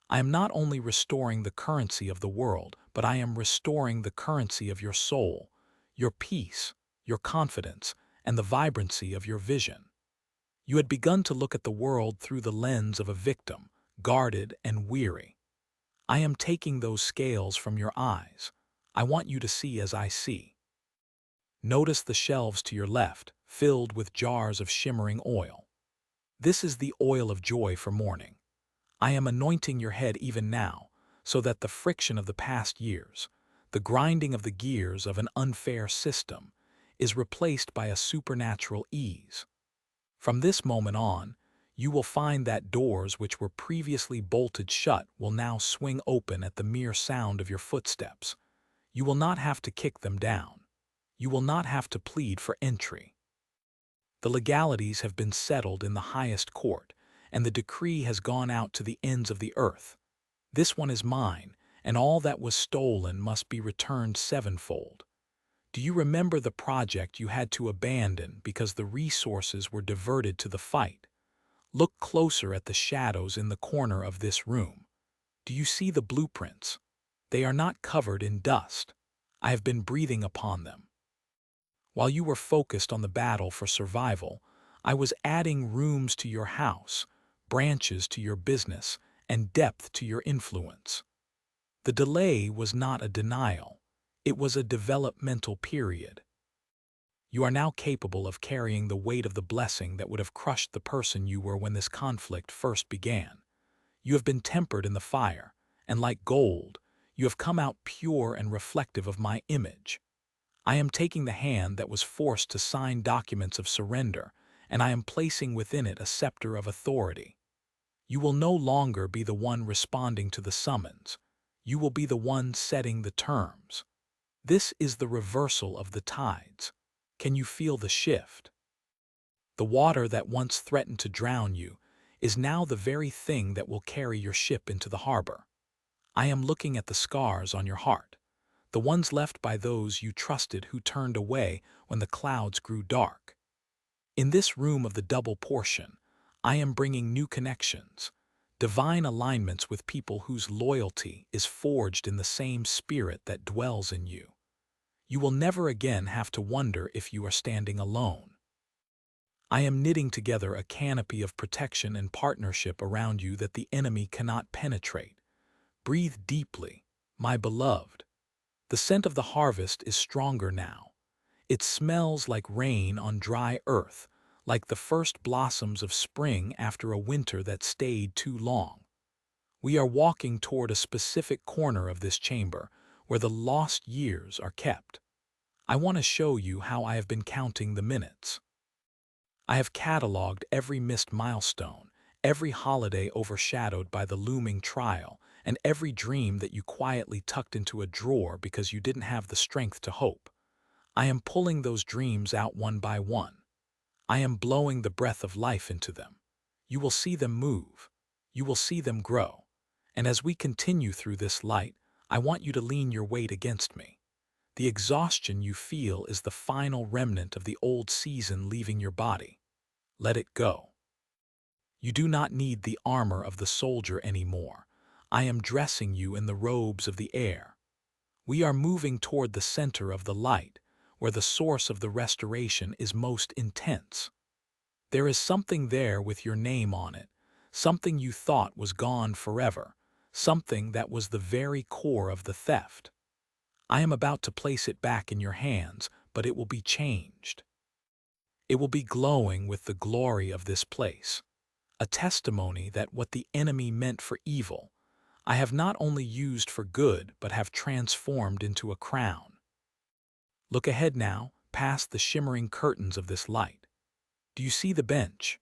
I am not only restoring the currency of the world, but I am restoring the currency of your soul, your peace, your confidence, and the vibrancy of your vision. You had begun to look at the world through the lens of a victim, guarded and weary. I am taking those scales from your eyes. I want you to see as I see. Notice the shelves to your left, filled with jars of shimmering oil. This is the oil of joy for mourning. I am anointing your head even now, so that the friction of the past years, the grinding of the gears of an unfair system, is replaced by a supernatural ease. From this moment on, you will find that doors which were previously bolted shut will now swing open at the mere sound of your footsteps. You will not have to kick them down. You will not have to plead for entry. The legalities have been settled in the highest court, and the decree has gone out to the ends of the earth. This one is mine, and all that was stolen must be returned sevenfold. Do you remember the project you had to abandon because the resources were diverted to the fight? Look closer at the shadows in the corner of this room. Do you see the blueprints? They are not covered in dust. I have been breathing upon them. While you were focused on the battle for survival, I was adding rooms to your house, branches to your business, and depth to your influence. The delay was not a denial. It was a developmental period. You are now capable of carrying the weight of the blessing that would have crushed the person you were when this conflict first began. You have been tempered in the fire, and like gold, you have come out pure and reflective of my image. I am taking the hand that was forced to sign documents of surrender, and I am placing within it a scepter of authority. You will no longer be the one responding to the summons. You will be the one setting the terms. This is the reversal of the tides. Can you feel the shift? The water that once threatened to drown you is now the very thing that will carry your ship into the harbor. I am looking at the scars on your heart, the ones left by those you trusted who turned away when the clouds grew dark. In this room of the double portion, I am bringing new connections, divine alignments with people whose loyalty is forged in the same spirit that dwells in you. You will never again have to wonder if you are standing alone. I am knitting together a canopy of protection and partnership around you that the enemy cannot penetrate. Breathe deeply, my beloved. The scent of the harvest is stronger now. It smells like rain on dry earth, like the first blossoms of spring after a winter that stayed too long. We are walking toward a specific corner of this chamber where the lost years are kept. I want to show you how I have been counting the minutes. I have cataloged every missed milestone, every holiday overshadowed by the looming trial, and every dream that you quietly tucked into a drawer because you didn't have the strength to hope. I am pulling those dreams out one by one. I am blowing the breath of life into them. You will see them move. You will see them grow. And as we continue through this light, I want you to lean your weight against me. The exhaustion you feel is the final remnant of the old season leaving your body. Let it go. You do not need the armor of the soldier anymore. I am dressing you in the robes of the air. We are moving toward the center of the light, where the source of the restoration is most intense. There is something there with your name on it, something you thought was gone forever, something that was the very core of the theft. I am about to place it back in your hands, but it will be changed. It will be glowing with the glory of this place, a testimony that what the enemy meant for evil, I have not only used for good but have transformed into a crown. Look ahead now, past the shimmering curtains of this light. Do you see the bench?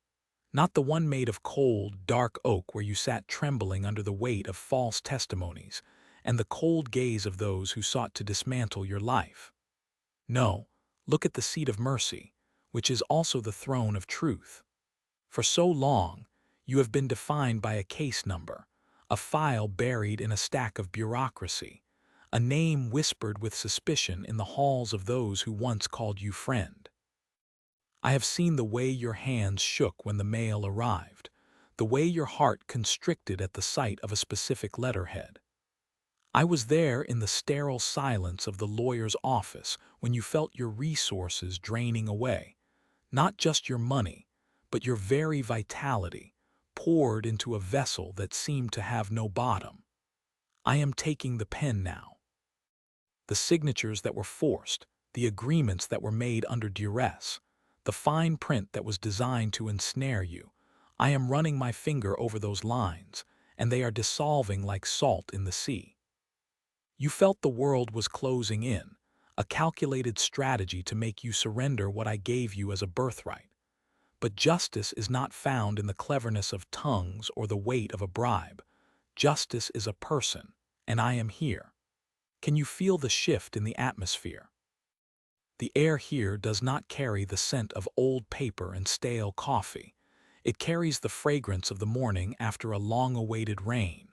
Not the one made of cold, dark oak where you sat trembling under the weight of false testimonies and the cold gaze of those who sought to dismantle your life. No, look at the seat of mercy, which is also the throne of truth. For so long, you have been defined by a case number, a file buried in a stack of bureaucracy, a name whispered with suspicion in the halls of those who once called you friend. I have seen the way your hands shook when the mail arrived, the way your heart constricted at the sight of a specific letterhead. I was there in the sterile silence of the lawyer's office when you felt your resources draining away, not just your money, but your very vitality, poured into a vessel that seemed to have no bottom. I am taking the pen now. The signatures that were forced, the agreements that were made under duress, the fine print that was designed to ensnare you, I am running my finger over those lines, and they are dissolving like salt in the sea. You felt the world was closing in, a calculated strategy to make you surrender what I gave you as a birthright. But justice is not found in the cleverness of tongues or the weight of a bribe. Justice is a person, and I am here. Can you feel the shift in the atmosphere? The air here does not carry the scent of old paper and stale coffee. It carries the fragrance of the morning after a long-awaited rain.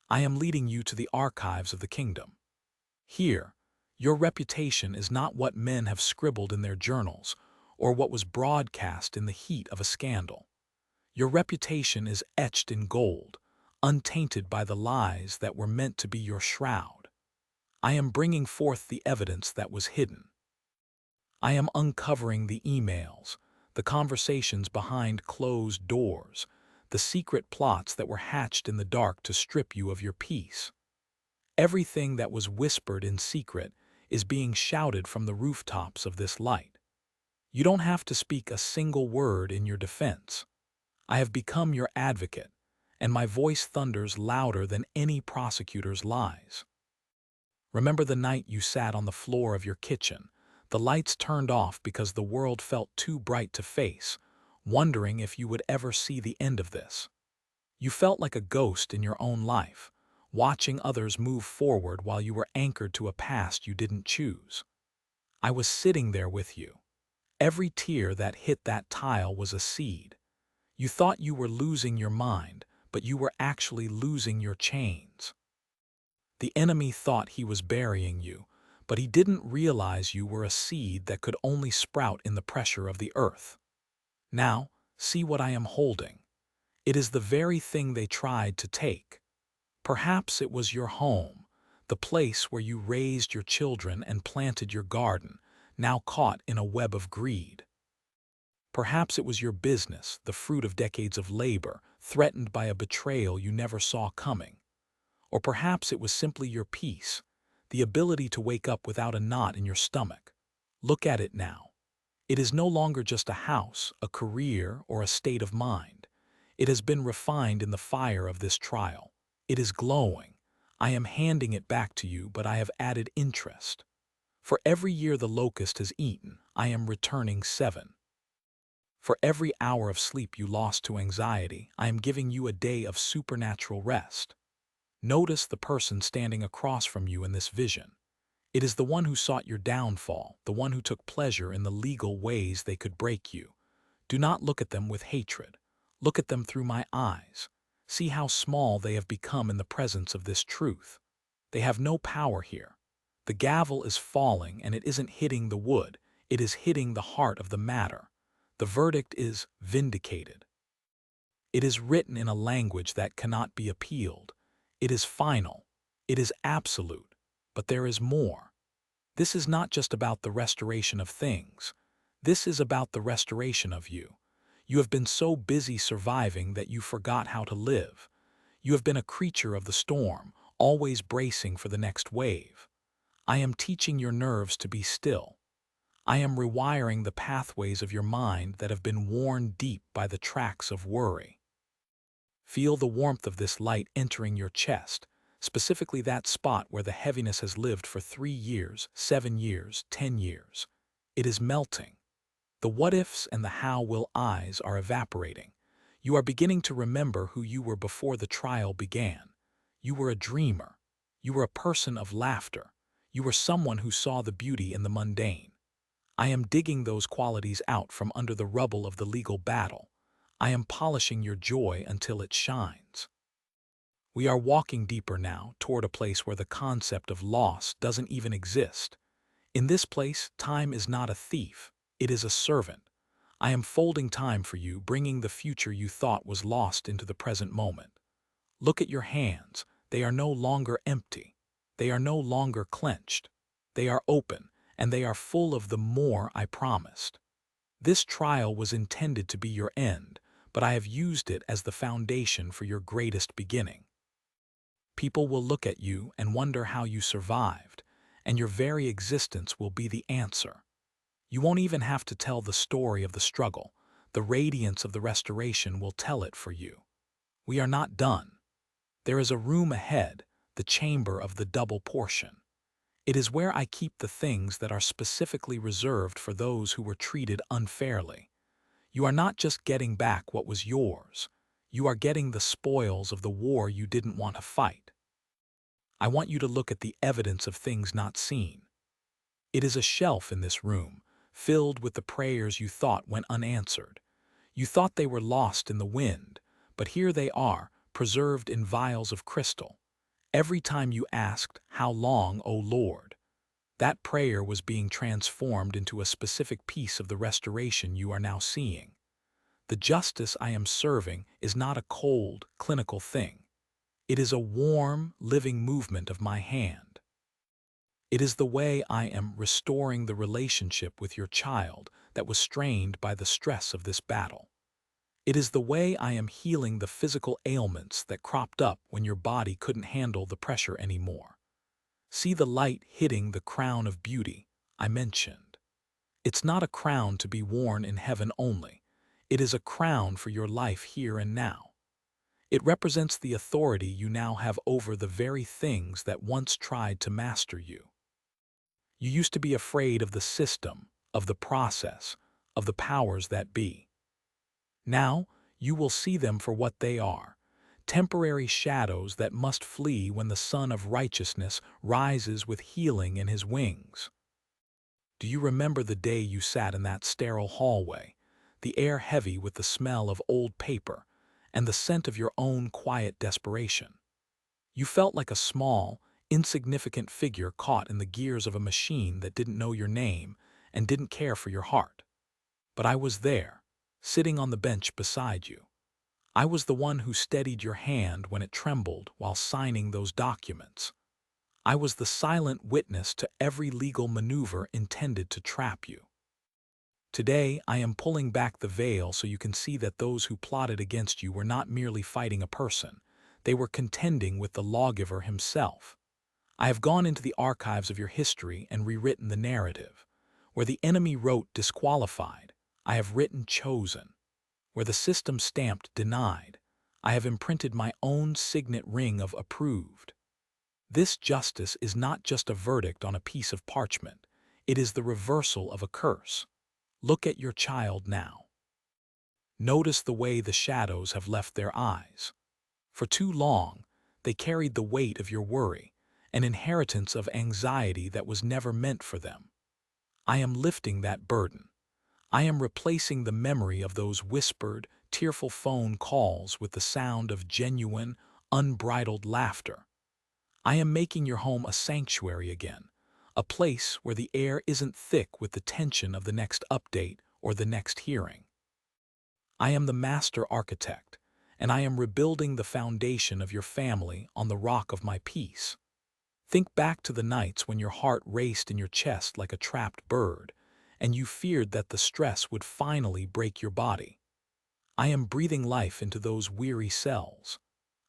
I am leading you to the archives of the kingdom. Here, your reputation is not what men have scribbled in their journals or what was broadcast in the heat of a scandal. Your reputation is etched in gold, untainted by the lies that were meant to be your shroud. I am bringing forth the evidence that was hidden. I am uncovering the emails, the conversations behind closed doors, the secret plots that were hatched in the dark to strip you of your peace. Everything that was whispered in secret is being shouted from the rooftops of this light. You don't have to speak a single word in your defense. I have become your advocate, and my voice thunders louder than any prosecutor's lies. Remember the night you sat on the floor of your kitchen, the lights turned off because the world felt too bright to face, wondering if you would ever see the end of this. You felt like a ghost in your own life, watching others move forward while you were anchored to a past you didn't choose. I was sitting there with you, Every tear that hit that tile was a seed. You thought you were losing your mind, but you were actually losing your chains. The enemy thought he was burying you, but he didn't realize you were a seed that could only sprout in the pressure of the earth. Now, see what I am holding. It is the very thing they tried to take. Perhaps it was your home, the place where you raised your children and planted your garden, now caught in a web of greed. Perhaps it was your business, the fruit of decades of labor, threatened by a betrayal you never saw coming. Or perhaps it was simply your peace, the ability to wake up without a knot in your stomach. Look at it now. It is no longer just a house, a career, or a state of mind. It has been refined in the fire of this trial. It is glowing. I am handing it back to you, but I have added interest. For every year the locust has eaten, I am returning 7. For every hour of sleep you lost to anxiety, I am giving you a day of supernatural rest. Notice the person standing across from you in this vision. It is the one who sought your downfall, the one who took pleasure in the legal ways they could break you. Do not look at them with hatred. Look at them through my eyes. See how small they have become in the presence of this truth. They have no power here. The gavel is falling and it isn't hitting the wood. It is hitting the heart of the matter. The verdict is vindicated. It is written in a language that cannot be appealed. It is final. It is absolute. But there is more. This is not just about the restoration of things. This is about the restoration of you. You have been so busy surviving that you forgot how to live. You have been a creature of the storm, always bracing for the next wave. I am teaching your nerves to be still. I am rewiring the pathways of your mind that have been worn deep by the tracks of worry. Feel the warmth of this light entering your chest, specifically that spot where the heaviness has lived for 3 years, 7 years, 10 years. It is melting. The what-ifs and the how-will eyes are evaporating. You are beginning to remember who you were before the trial began. You were a dreamer. You were a person of laughter. You were someone who saw the beauty in the mundane. I am digging those qualities out from under the rubble of the legal battle. I am polishing your joy until it shines. We are walking deeper now toward a place where the concept of loss doesn't even exist. In this place, time is not a thief. It is a servant. I am folding time for you, bringing the future you thought was lost into the present moment. Look at your hands. They are no longer empty. They are no longer clenched. They are open, and they are full of the more I promised. This trial was intended to be your end, but I have used it as the foundation for your greatest beginning. People will look at you and wonder how you survived, and your very existence will be the answer. You won't even have to tell the story of the struggle. The radiance of the restoration will tell it for you. We are not done. There is a room ahead, the chamber of the double portion. It is where I keep the things that are specifically reserved for those who were treated unfairly. You are not just getting back what was yours. You are getting the spoils of the war you didn't want to fight. I want you to look at the evidence of things not seen. It is a shelf in this room, filled with the prayers you thought went unanswered. You thought they were lost in the wind, but here they are, preserved in vials of crystal. Every time you asked, "How long, O Lord?" that prayer was being transformed into a specific piece of the restoration you are now seeing. The justice I am serving is not a cold, clinical thing. It is a warm, living movement of my hand. It is the way I am restoring the relationship with your child that was strained by the stress of this battle. It is the way I am healing the physical ailments that cropped up when your body couldn't handle the pressure anymore. See the light hitting the crown of beauty I mentioned. It's not a crown to be worn in heaven only. It is a crown for your life here and now. It represents the authority you now have over the very things that once tried to master you. You used to be afraid of the system, of the process, of the powers that be. Now, you will see them for what they are, temporary shadows that must flee when the Son of Righteousness rises with healing in his wings. Do you remember the day you sat in that sterile hallway, the air heavy with the smell of old paper and the scent of your own quiet desperation? You felt like a small, insignificant figure caught in the gears of a machine that didn't know your name and didn't care for your heart. But I was there, sitting on the bench beside you. I was the one who steadied your hand when it trembled while signing those documents. I was the silent witness to every legal maneuver intended to trap you. Today, I am pulling back the veil so you can see that those who plotted against you were not merely fighting a person. They were contending with the lawgiver himself. I have gone into the archives of your history and rewritten the narrative. Where the enemy wrote disqualified, I have written chosen. Where the system stamped denied, I have imprinted my own signet ring of approved. This justice is not just a verdict on a piece of parchment. It is the reversal of a curse. Look at your child now. Notice the way the shadows have left their eyes. For too long, they carried the weight of your worry, an inheritance of anxiety that was never meant for them. I am lifting that burden. I am replacing the memory of those whispered, tearful phone calls with the sound of genuine, unbridled laughter. I am making your home a sanctuary again, a place where the air isn't thick with the tension of the next update or the next hearing. I am the master architect, and I am rebuilding the foundation of your family on the rock of my peace. Think back to the nights when your heart raced in your chest like a trapped bird, and you feared that the stress would finally break your body. I am breathing life into those weary cells.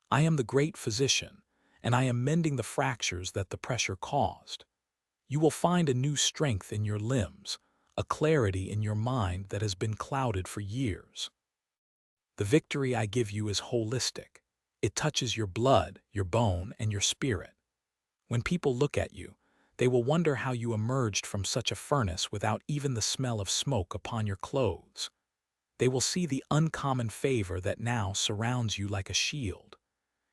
I am the great physician, and I am mending the fractures that the pressure caused. You will find a new strength in your limbs, a clarity in your mind that has been clouded for years. The victory I give you is holistic. It touches your blood, your bone, and your spirit. When people look at you, they will wonder how you emerged from such a furnace without even the smell of smoke upon your clothes. They will see the uncommon favor that now surrounds you like a shield.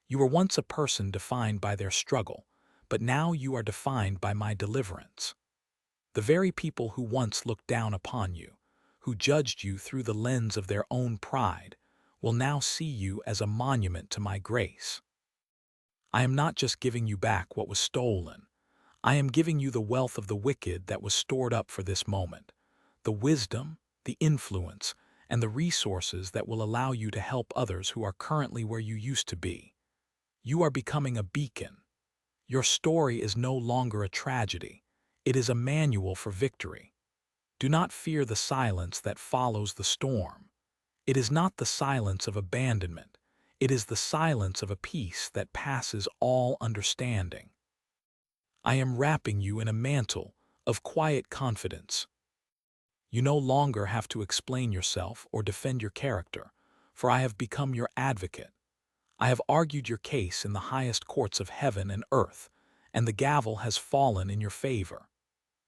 You were once a person defined by their struggle, but now you are defined by my deliverance. The very people who once looked down upon you, who judged you through the lens of their own pride, will now see you as a monument to my grace. I am not just giving you back what was stolen. I am giving you the wealth of the wicked that was stored up for this moment, the wisdom, the influence, and the resources that will allow you to help others who are currently where you used to be. You are becoming a beacon. Your story is no longer a tragedy. It is a manual for victory. Do not fear the silence that follows the storm. It is not the silence of abandonment. It is the silence of a peace that passes all understanding. I am wrapping you in a mantle of quiet confidence. You no longer have to explain yourself or defend your character, for I have become your advocate. I have argued your case in the highest courts of heaven and earth, and the gavel has fallen in your favor.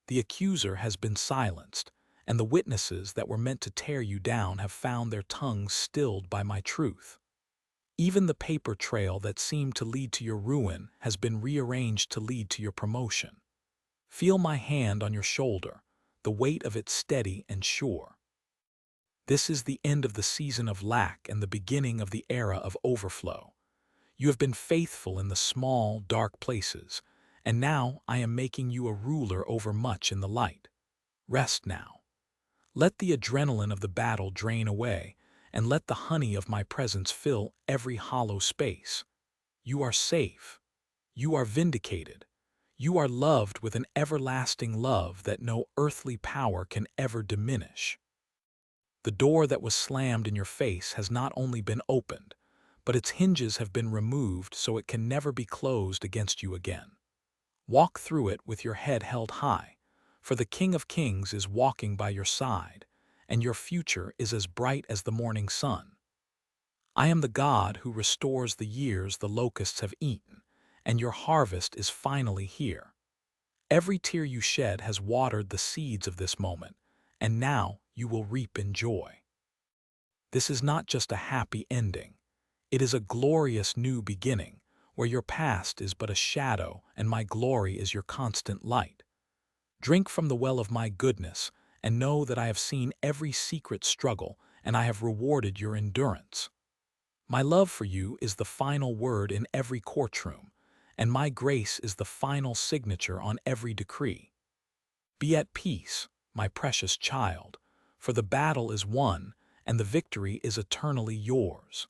The accuser has been silenced, and the witnesses that were meant to tear you down have found their tongues stilled by my truth. Even the paper trail that seemed to lead to your ruin has been rearranged to lead to your promotion. Feel my hand on your shoulder, the weight of it steady and sure. This is the end of the season of lack and the beginning of the era of overflow. You have been faithful in the small, dark places, and now I am making you a ruler over much in the light. Rest now. Let the adrenaline of the battle drain away, and let the honey of my presence fill every hollow space. You are safe. You are vindicated. You are loved with an everlasting love that no earthly power can ever diminish. The door that was slammed in your face has not only been opened, but its hinges have been removed so it can never be closed against you again. Walk through it with your head held high, for the King of Kings is walking by your side, and your future is as bright as the morning sun. I am the God who restores the years the locusts have eaten, and your harvest is finally here. Every tear you shed has watered the seeds of this moment, and now you will reap in joy. This is not just a happy ending. It is a glorious new beginning, where your past is but a shadow and my glory is your constant light. Drink from the well of my goodness, and know that I have seen every secret struggle, and I have rewarded your endurance. My love for you is the final word in every courtroom, and my grace is the final signature on every decree. Be at peace, my precious child, for the battle is won, and the victory is eternally yours.